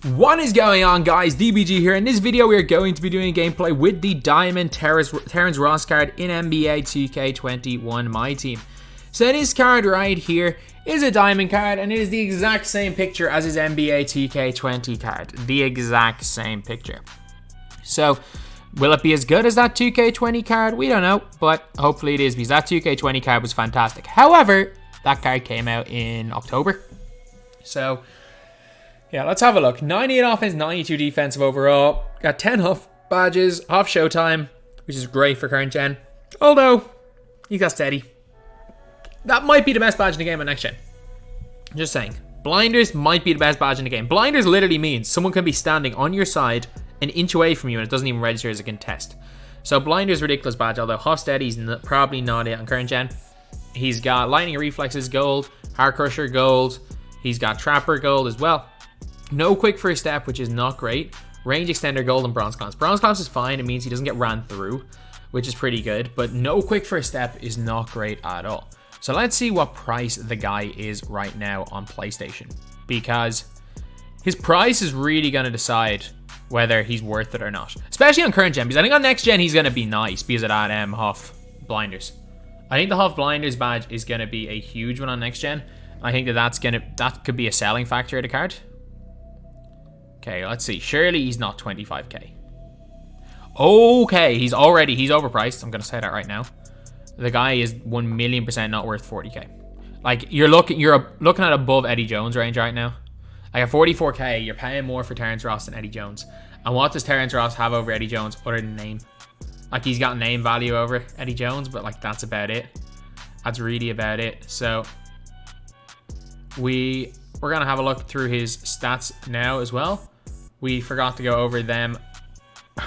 What is going on, guys? DBG here. In this video we are going to be doing a gameplay with the Diamond Terrence Ross card in NBA 2K21 MyTEAM. So this card right here is a Diamond card, and it is the exact same picture as his NBA 2K20 card. The exact same picture. So will it be as good as that 2K20 card? We don't know, but hopefully it is, because that 2K20 card was fantastic. However, that card came out in October. So yeah, let's have a look. 98 offense, 92 defensive overall. Got 10 HOF badges, HOF Showtime, which is great for current gen. Although, he got steady. That might be the best badge in the game on next gen. Just saying. Blinders might be the best badge in the game. Blinders literally means someone can be standing on your side an inch away from you and it doesn't even register as a contest. So Blinders ridiculous badge, although HOF Steady's probably not it on current gen. He's got Lightning Reflexes gold, Heart Crusher gold. He's got Trapper gold as well. No quick first step, which is not great. Range extender gold and bronze clamps. Bronze clamps is fine. It means he doesn't get ran through, which is pretty good. But no quick first step is not great at all. So let's see what price the guy is right now on PlayStation, because his price is really going to decide whether he's worth it or not. Especially on current gen, because I think on next gen he's going to be nice because of that HOF Blinders. I think the HOF Blinders badge is going to be a huge one on next gen. I think that could be a selling factor of the card. Okay, let's see. Surely he's not 25k. Okay, he's overpriced. I'm gonna say that right now. The guy is 1,000,000% not worth 40k. Like you're looking at above Eddie Jones range right now. Like at 44k, you're paying more for Terrence Ross than Eddie Jones. And what does Terrence Ross have over Eddie Jones other than name? Like he's got name value over Eddie Jones, but like that's about it. That's really about it. So we're gonna have a look through his stats now as well. We forgot to go over them.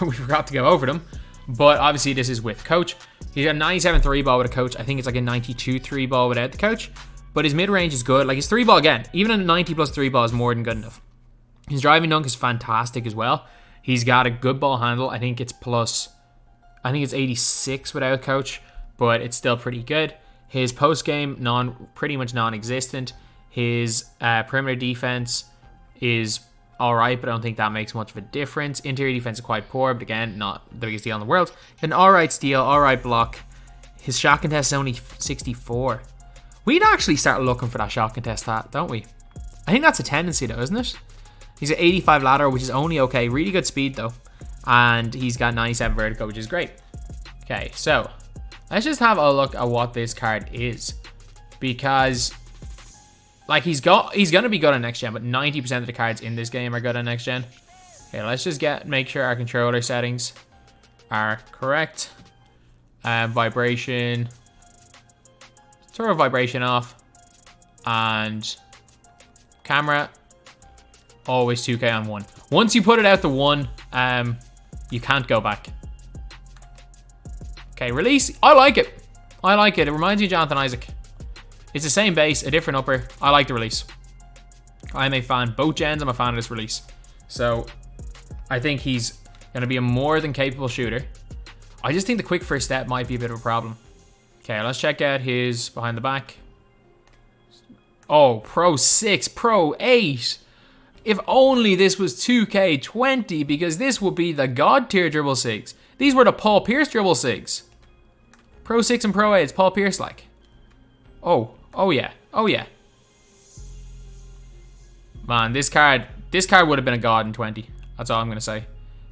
We forgot to go over them, but obviously this is with coach. He's got a 97 3 ball with a coach. I think it's like a 92 3 ball without the coach, but his mid range is good. Like his 3 ball, again, even a 90 plus 3 ball is more than good enough. His driving dunk is fantastic as well. He's got a good ball handle. I think it's 86 without coach, but it's still pretty good. His post game pretty much non-existent. His perimeter defense is all right, but I don't think that makes much of a difference. Interior defense is quite poor, but again, not the biggest deal in the world. An all right steal, all right block. His shot contest is only 64. We'd actually start looking for that shot contest stat, don't we? I think that's a tendency though, isn't it? He's at 85 lateral, which is only okay. Really good speed though. And he's got 97 vertical, which is great. Okay, so let's just have a look at what this card is, because like he's gonna be good on next gen, but 90% of the cards in this game are good on next gen. Okay, let's just make sure our controller settings are correct. Vibration, turn vibration off, and camera always 2K on 1. Once you put it out to 1, you can't go back. Okay, release. I like it. I like it. It reminds me of Jonathan Isaac. It's the same base, a different upper. I like the release. I'm a fan. Both gens, I'm a fan of this release. So I think he's going to be a more than capable shooter. I just think the quick first step might be a bit of a problem. Okay, let's check out his behind the back. Oh, Pro 6, Pro 8. If only this was 2K20, because this would be the God tier dribble 6. These were the Paul Pierce dribble 6. Pro 6 and Pro 8, it's Paul Pierce like. Oh yeah. Oh yeah. Man, this card would have been a god in 20. That's all I'm gonna say.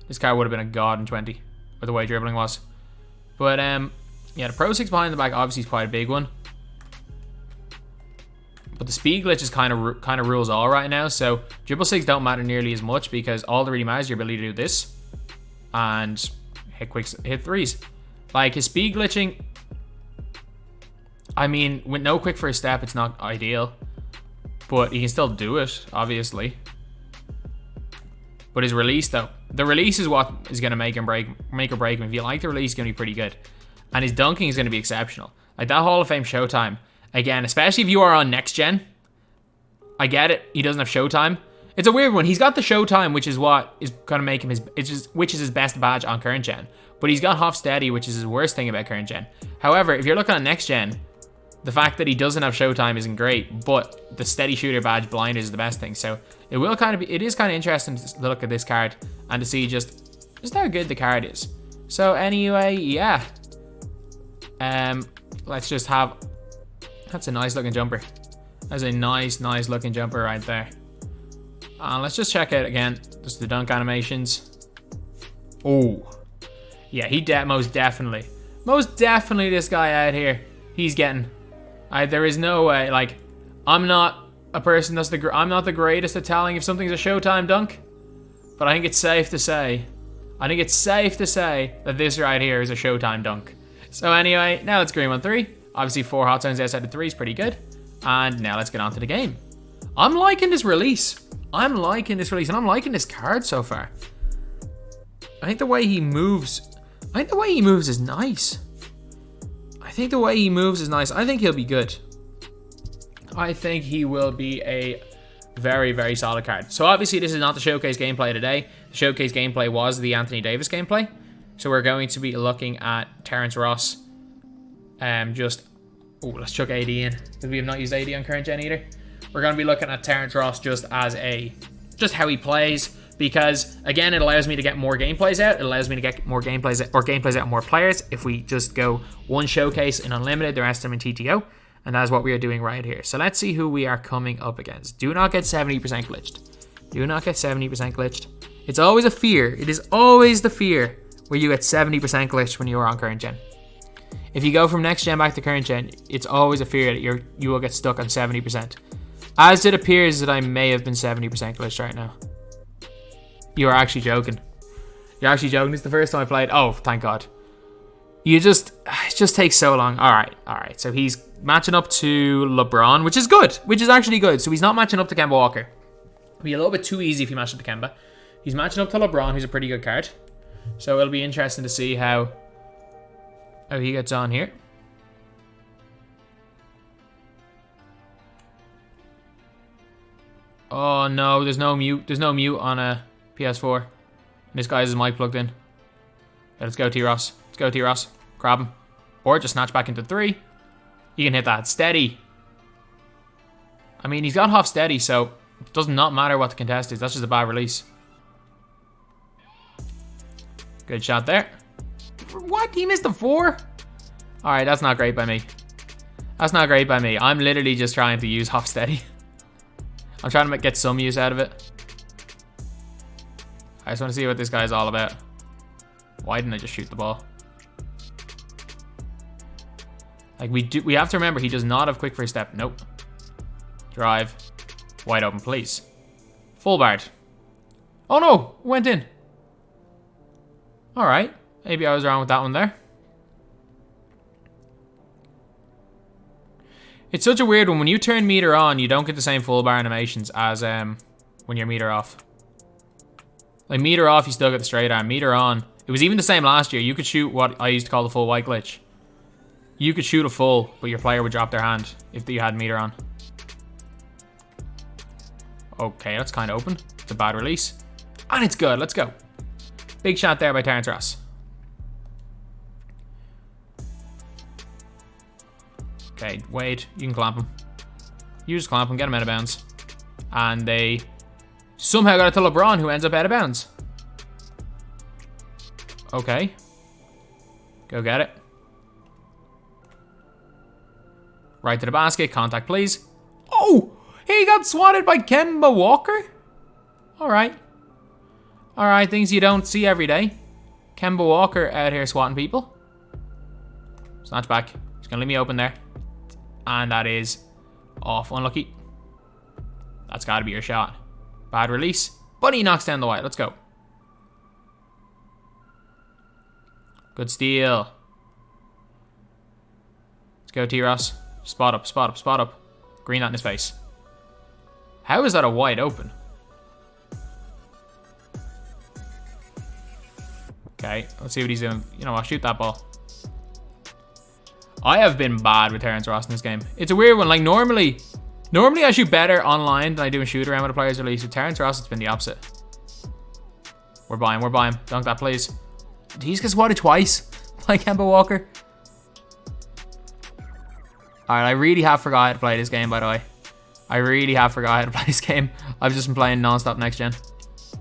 This card would have been a god in 20 with the way dribbling was. But yeah, the Pro 6 behind the back obviously is quite a big one. But the speed glitch is kind of rules all right now. So dribble 6 don't matter nearly as much, because all that really matters is your ability to do this and hit threes. Like his speed glitching, I mean, with no quick first step, it's not ideal, but he can still do it, obviously. But his release, though, the release is what is going to make or break him. If you like the release, it's going to be pretty good, and his dunking is going to be exceptional. Like that Hall of Fame Showtime, again, especially if you are on next gen. I get it. He doesn't have Showtime. It's a weird one. He's got the Showtime, which is what is going to make him which is his best badge on current gen. But he's got HOF Steady, which is his worst thing about current gen. However, if you're looking at next gen, the fact that he doesn't have Showtime isn't great, but the steady shooter badge blinders is the best thing. So It will kind of be, it is kind of interesting to look at this card and to see just how good the card is. So anyway, yeah. Let's just have, that's a nice looking jumper. That's a nice looking jumper right there. Let's just check out again, just the dunk animations. Oh, yeah, he most definitely this guy out here, he's getting, there is no way, like, I'm not a person that's I'm not the greatest at telling if something's a Showtime dunk, but I think it's safe to say, that this right here is a Showtime dunk. So anyway, now it's green 1-3. Obviously 4 hot zones outside of 3 is pretty good. And now let's get on to the game. I'm liking this release. And I'm liking this card so far. I think the way he moves is nice. I think he'll be good. I think he will be a very solid card. So obviously this is not the showcase gameplay today. The showcase gameplay was the Anthony Davis gameplay. So we're going to be looking at Terrence Ross. Let's chuck AD in, because we have not used AD on current gen either. We're going to be looking at Terrence Ross just how he plays, because again, it allows me to get more gameplays out. It allows me to get more gameplays out on more players. If we just go one showcase in unlimited, the rest of them in TTO, and that's what we are doing right here. So let's see who we are coming up against. Do not get 70% glitched. It's always a fear. It is always the fear where you get 70% glitched when you are on current gen. If you go from next gen back to current gen, it's always a fear that you will get stuck on 70%. As it appears that I may have been 70% glitched right now. You are actually joking. This is the first time I played. Oh, thank God. It just takes so long. All right. So he's matching up to LeBron, which is actually good. So he's not matching up to Kemba Walker. It'll be a little bit too easy if he matches up to Kemba. He's matching up to LeBron, who's a pretty good card. So it'll be interesting to see how he gets on here. Oh no, there's no mute on a PS4. And this guy has his mic plugged in. Yeah, let's go T-Ross. Grab him. Or just snatch back into 3. You can hit that steady. I mean, he's got HOF steady, so it does not matter what the contest is. That's just a bad release. Good shot there. What? He missed the 4? Alright, that's not great by me. I'm literally just trying to use HOF steady. I'm trying to get some use out of it. I just want to see what this guy's all about. Why didn't I just shoot the ball? Like, we have to remember, he does not have quick first step. Nope. Drive. Wide open, please. Full guard. Oh no! Went in. Alright. Maybe I was wrong with that one there. It's such a weird one. When you turn meter on, you don't get the same full bar animations as when you're meter off. Like, meter off, you still get the straight arm. Meter on, it was even the same last year. You could shoot what I used to call the full white glitch. You could shoot a full, but your player would drop their hand if you had meter on. Okay, that's kind of open. It's a bad release. And it's good. Let's go. Big shot there by Terrence Ross. Okay, Wade, you can clamp him. You just clamp him, get him out of bounds. And they somehow got it to LeBron, who ends up out of bounds. Okay. Go get it. Right to the basket, contact please. Oh! He got swatted by Kemba Walker? Alright. Alright, things you don't see every day. Kemba Walker out here swatting people. Snatch back. He's gonna leave me open there. And that is off. Unlucky. That's got to be your shot. Bad release. But he knocks down the white. Let's go. Good steal. Let's go, T-Ross. Spot up. Green out in his face. How is that a wide open? Okay, let's see what he's doing. You know what, shoot that ball. I have been bad with Terrence Ross in this game. It's a weird one. Like, normally I shoot better online than I do in shoot around with a player's release. With Terrence Ross, it's been the opposite. We're buying. Dunk that, please. Did he just get swatted twice by Kemba Walker? Alright, I really have forgot how to play this game, by the way. I really have forgot how to play this game. I've just been playing non-stop next gen.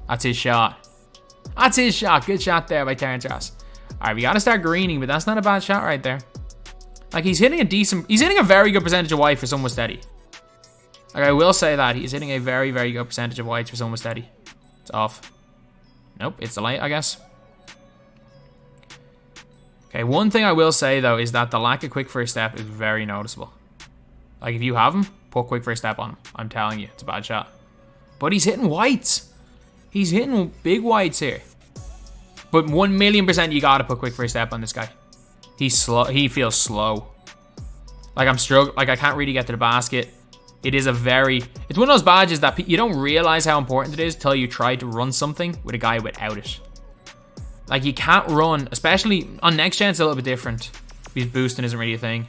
That's his shot. That's his shot. Good shot there by Terrence Ross. All right, we got to start greening, but that's not a bad shot right there. Like, he's hitting a very good percentage of white for someone steady. Like, I will say that. He's hitting a very, very good percentage of whites for someone steady. It's off. Nope, it's the light, I guess. Okay, one thing I will say, though, is that the lack of quick first step is very noticeable. Like, if you have him, put quick first step on him. I'm telling you, it's a bad shot. But he's hitting whites. He's hitting big whites here. But 1,000,000% you gotta put quick first step on this guy. He's slow. He feels slow. Like, I'm struggling. Like, I can't really get to the basket. It is it's one of those badges that you don't realize how important it is till you try to run something with a guy without it. Like, you can't run, especially on next gen, it's a little bit different because boosting isn't really a thing.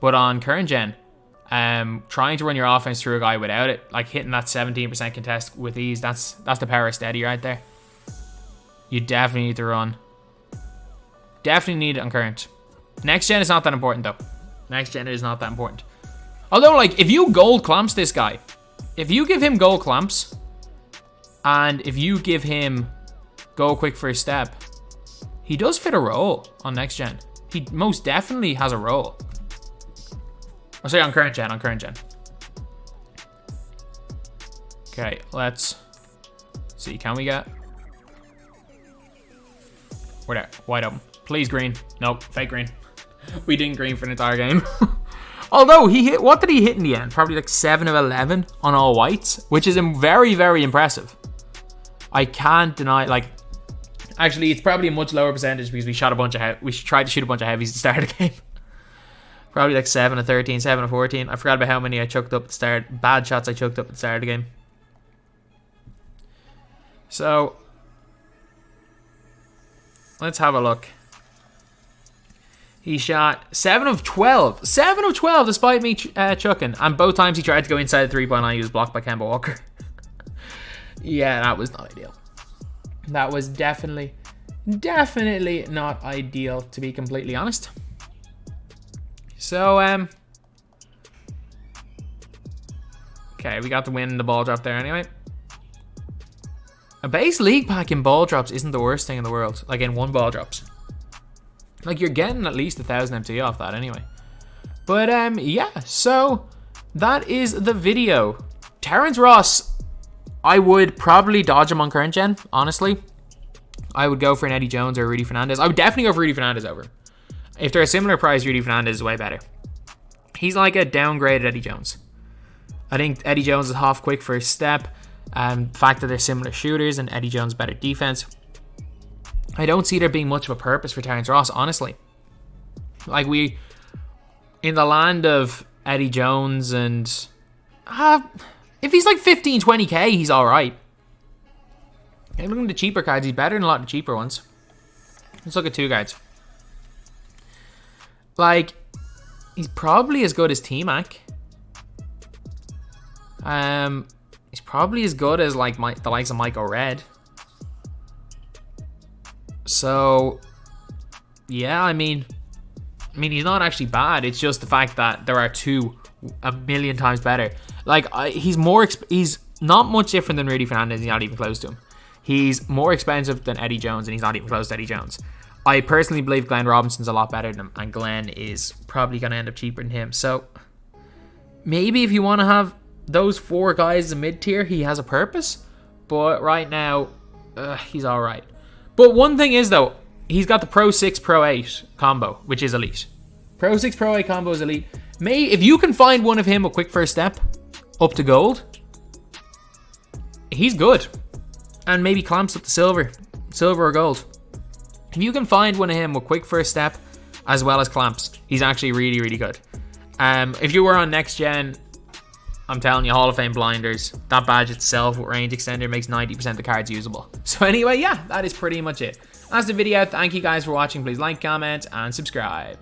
But on current gen, trying to run your offense through a guy without it, like hitting that 17% contest with ease, that's the power of steady right there. You definitely need to run. Definitely need it on current. Next gen is not that important though. Next gen is not that important. Although, like, if you gold clamps this guy, if you give him gold clamps, and if you give him go quick first step, he does fit a role on next gen. He most definitely has a role. I'll say on current gen, Okay, let's see. Can we get... We're there. Wide open. Please green. Nope, fake green. We didn't green for an entire game. Although, he hit... What did he hit in the end? Probably like 7 of 11 on all whites, which is very, very impressive. I can't deny... Like, actually, it's probably a much lower percentage because we shot a bunch of... We tried to shoot a bunch of heavies at the start of the game. Probably like 7 of 13, 7 of 14. I forgot about how many I chucked up at the start. Bad shots I chucked up at the start of the game. So, let's have a look. He shot 7 of 12. 7 of 12 despite me chucking. And both times he tried to go inside the 3-point line, he was blocked by Kemba Walker. Yeah, that was not ideal. That was definitely not ideal, to be completely honest. So, okay, we got the win in the ball drop there anyway. A base league pack in ball drops isn't the worst thing in the world. Like, in one ball drops. Like, you're getting at least 1,000 MT off that anyway. But, yeah, so that is the video. Terrence Ross, I would probably dodge him on current gen, honestly. I would go for an Eddie Jones or Rudy Fernandez. I would definitely go for Rudy Fernandez over him. If they're a similar price, Rudy Fernandez is way better. He's like a downgraded Eddie Jones. I think Eddie Jones is half quick first step. The fact that they're similar shooters and Eddie Jones better defense. I don't see there being much of a purpose for Terrence Ross, honestly. Like, we, in the land of Eddie Jones and... if he's like 15, 20k, he's alright. Okay, looking at the cheaper cards, he's better than a lot of the cheaper ones. Let's look at 2 guards. Like, he's probably as good as T-Mac. He's probably as good as like the likes of Michael Red. So, yeah, I mean, he's not actually bad. It's just the fact that there are 2 a million times better. Like, he's not much different than Rudy Fernandez. He's not even close to him. He's more expensive than Eddie Jones, and he's not even close to Eddie Jones. I personally believe Glenn Robinson's a lot better than him, and Glenn is probably going to end up cheaper than him. So, maybe if you want to have those 4 guys as a mid-tier, he has a purpose. But right now, he's alright. But one thing is, though, he's got the Pro 6, Pro 8 combo, which is elite. Pro 6, Pro 8 combo is elite. If you can find one of him a quick first step up to gold, he's good. And maybe clamps up to silver or gold. If you can find one of him with quick first step as well as clamps, he's actually really, really good. If you were on next gen, I'm telling you, Hall of Fame blinders, that badge itself with range extender makes 90% of the cards usable. So anyway, yeah, that is pretty much it. That's the video. Thank you guys for watching. Please like, comment, and subscribe.